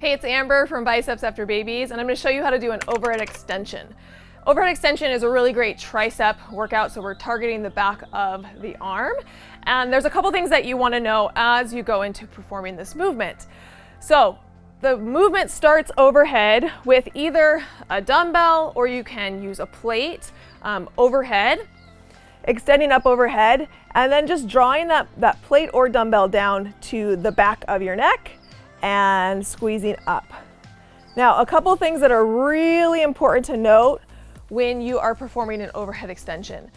Hey, it's Amber from Biceps After Babies, and I'm going to show you how to do an overhead extension. Overhead extension is a really great tricep workout, so we're targeting the back of the arm. And there's a couple things that you want to know as you go into performing this movement. So the movement starts overhead with either a dumbbell or you can use a plate overhead, extending up overhead, and then just drawing that plate or dumbbell down to the back of your neck and squeezing up. Now, a couple things that are really important to note when you are performing an overhead extension.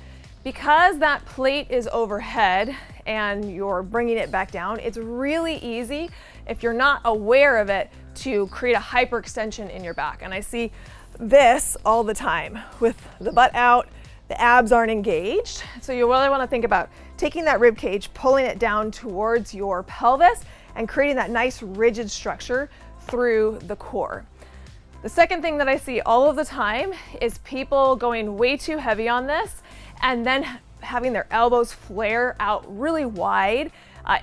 Because that plate is overhead and you're bringing it back down, it's really easy, if you're not aware of it, to create a hyperextension in your back. And I see this all the time with the butt out, the abs aren't engaged. So you really want to think about taking that rib cage, pulling it down towards your pelvis, and creating that nice rigid structure through the core. The second thing that I see all of the time is people going way too heavy on this and then having their elbows flare out really wide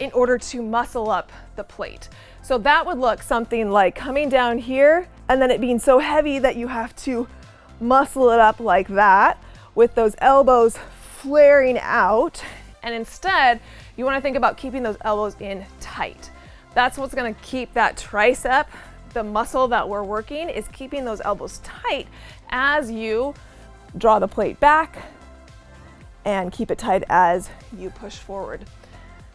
in order to muscle up the plate. So that would look something like coming down here and then it being so heavy that you have to muscle it up like that with those elbows flaring out. And instead, you want to think about keeping those elbows in tight. That's what's going to keep that tricep, the muscle that we're working, is keeping those elbows tight as you draw the plate back and keep it tight as you push forward.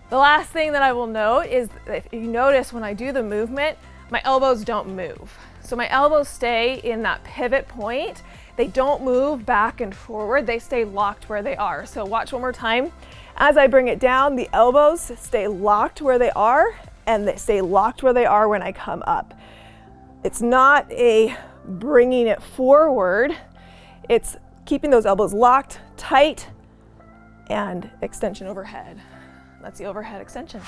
The last thing that I will note is if you notice when I do the movement, my elbows don't move. So my elbows stay in that pivot point. They don't move back and forward. They stay locked where they are. So watch one more time. As I bring it down, the elbows stay locked where they are, and they stay locked where they are when I come up. It's not a bringing it forward. It's keeping those elbows locked, tight, and extension overhead. That's the overhead extension.